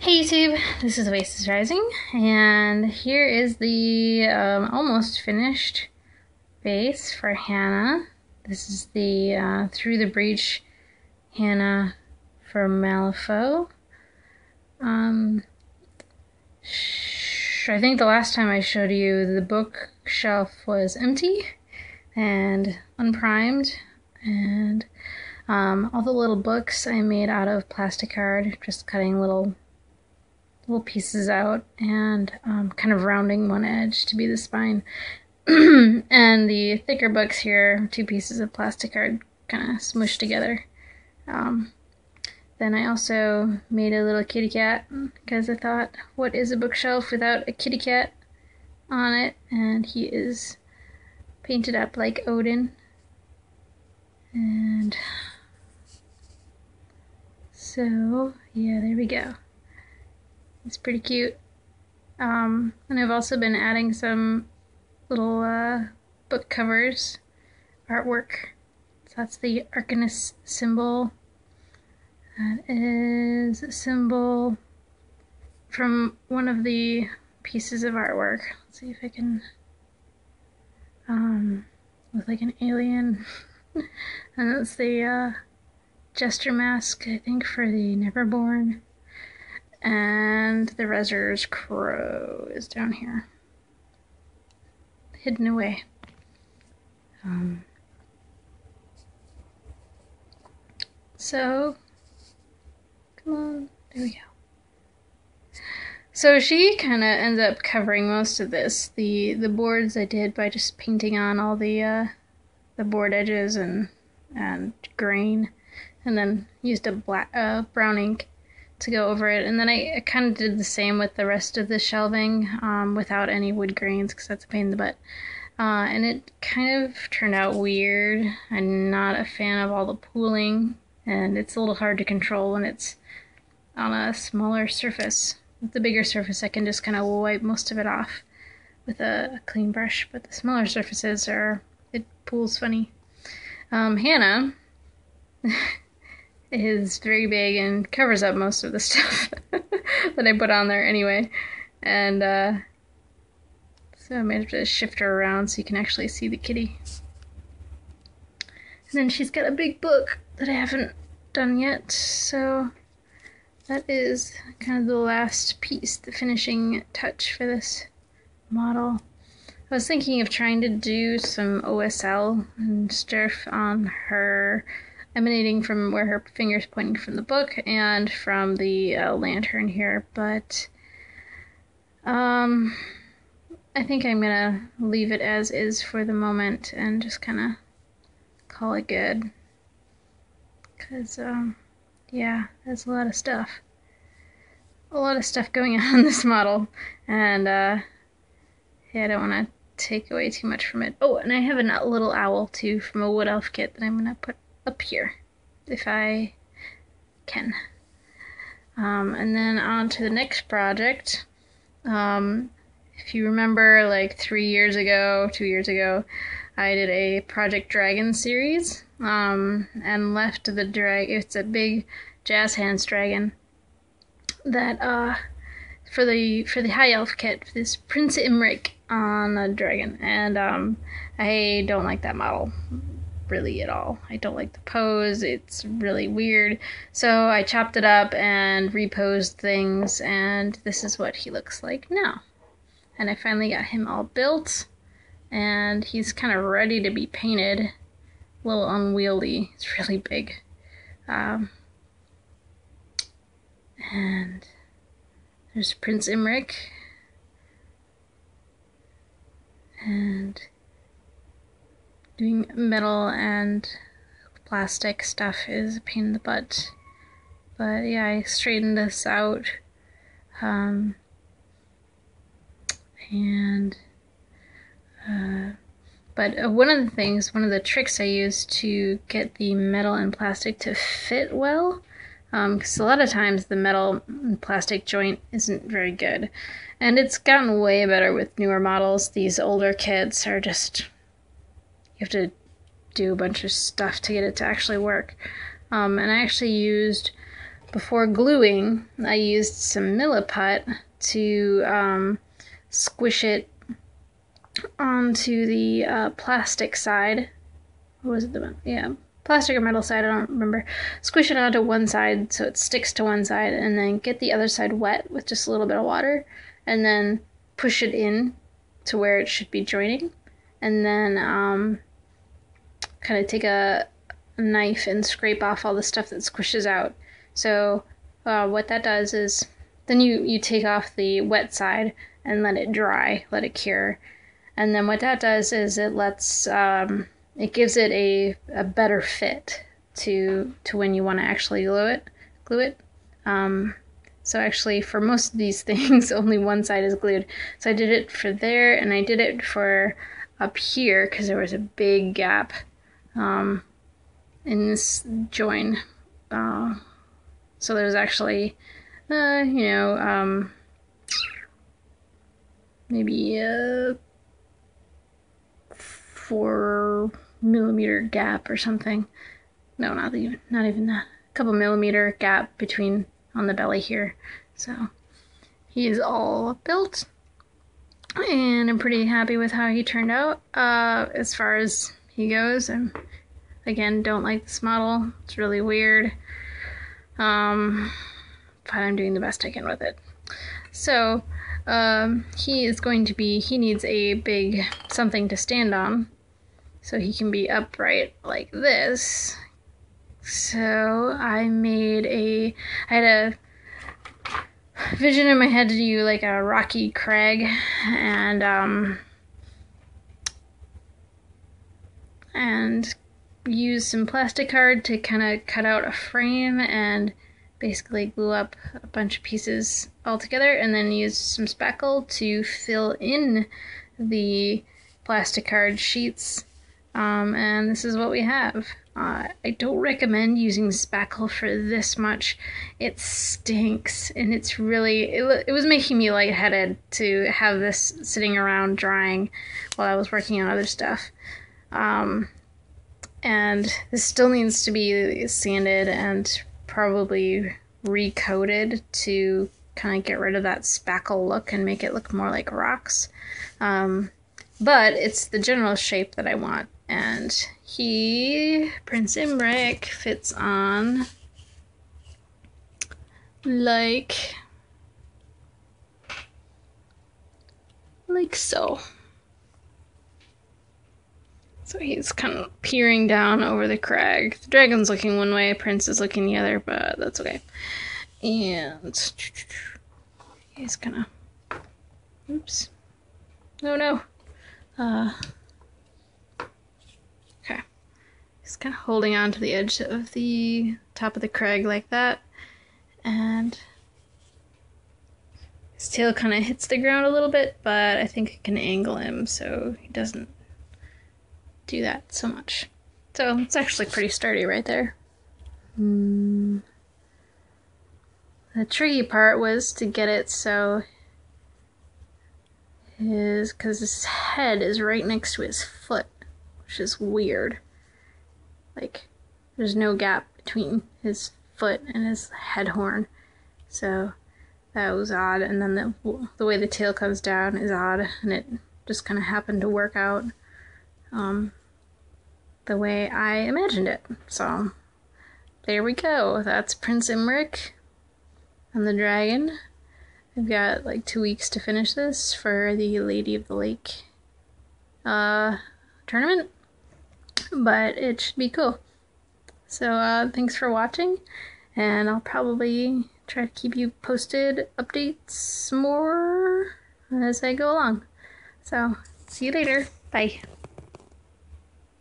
Hey YouTube, this is Oasis Rising, and here is the almost finished base for Hannah. This is the Through the Breach Hannah for Malifaux. I think the last time I showed you, the bookshelf was empty and unprimed, and all the little books I made out of plastic card, just cutting little pieces out and kind of rounding one edge to be the spine. And the thicker books here, two pieces of plastic card kind of smushed together. Then I also made a little kitty cat because I thought, what is a bookshelf without a kitty cat on it? And he is painted up like Odin. And so, yeah, there we go. It's pretty cute. And I've also been adding some little book covers, artwork. So that's the Arcanist symbol. That is a symbol from one of the pieces of artwork. Let's see if I can, with like an alien. And that's the Jester mask, I think, for the Neverborn. And the Rezzer's crow is down here, hidden away. So, come on, there we go. So she kind of ends up covering most of this. The boards I did by just painting on all the board edges and grain, and then used a brown ink to go over it, and then I kind of did the same with the rest of the shelving without any wood grains because that's a pain in the butt, and it kind of turned out weird. I'm not a fan of all the pooling, and it's a little hard to control when it's on a smaller surface. With the bigger surface I can just kind of wipe most of it off with a clean brush, but the smaller surfaces it pools funny. Hannah is very big and covers up most of the stuff that I put on there anyway. And so I made to shift her around so you can actually see the kitty. And then she's got a big book that I haven't done yet, so that is kind of the last piece, the finishing touch for this model. I was thinking of trying to do some OSL and stuff on her, emanating from where her finger's pointing from the book and from the lantern here, but I think I'm gonna leave it as is for the moment and just kind of call it good, because yeah, there's a lot of stuff going on in this model, and yeah, I don't want to take away too much from it. Oh, and I have a little owl too from a Wood Elf kit that I'm gonna put up here if I can. And then on to the next project. If you remember, like 2 years ago, I did a Project Dragon series, and left the dragon. It's a big jazz hands dragon that for the High Elf kit, this Prince Imric on a dragon, and I don't like that model really at all. I don't like the pose, it's really weird. So I chopped it up and reposed things, and this is what he looks like now. And I finally got him all built, and he's kind of ready to be painted. A little unwieldy, it's really big. And there's Prince Imric, and doing metal and plastic stuff is a pain in the butt. But yeah, I straightened this out. But one of the tricks I used to get the metal and plastic to fit well, because a lot of times the metal and plastic joint isn't very good. And it's gotten way better with newer models. These older kits are just, you have to do a bunch of stuff to get it to actually work. And I actually used before gluing, I used some Milliput to squish it onto the plastic side. What was it? Yeah, plastic or metal side, I don't remember. Squish it onto one side so it sticks to one side, and then get the other side wet with just a little bit of water, and then push it in to where it should be joining, and then kind of take a knife and scrape off all the stuff that squishes out. So what that does is then you take off the wet side and let it dry, let it cure, and then what that does is it lets it gives it a better fit to when you want to actually glue it. So actually for most of these things only one side is glued. So I did it for there, and I did it for up here because there was a big gap in this join. So there's actually maybe a 4-millimeter gap or something. No, not even that. A couple millimeter gap between on the belly here. So he is all built, and I'm pretty happy with how he turned out. As far as he goes, again, don't like this model. It's really weird. But I'm doing the best I can with it. So he needs a big something to stand on, so he can be upright like this. So I had a vision in my head to do like a rocky crag, and use some plastic card to kind of cut out a frame and basically glue up a bunch of pieces all together, and then use some spackle to fill in the plastic card sheets. And this is what we have. I don't recommend using spackle for this much. It stinks, and it's really, it was making me lightheaded to have this sitting around drying while I was working on other stuff. And this still needs to be sanded and probably recoated to kind of get rid of that spackle look and make it look more like rocks. But it's the general shape that I want. And Prince Imric, fits on like so. So he's kind of peering down over the crag. The dragon's looking one way, Prince is looking the other, but that's okay. And he's kind of, oops. Oh no. Okay. He's kind of holding on to the edge of the top of the crag like that. And his tail kind of hits the ground a little bit, but I think it can angle him so he doesn't do that so much. So it's actually pretty sturdy right there. The tricky part was to get it so because his head is right next to his foot, which is weird. Like, there's no gap between his foot and his head horn. So that was odd, and then the way the tail comes down is odd, and it just kind of happened to work out the way I imagined it. So there we go. That's Prince Imric and the dragon. I've got like 2 weeks to finish this for the Lady of the Lake tournament, but it should be cool. So thanks for watching, and I'll probably try to keep you posted updates more as I go along. So see you later. Bye.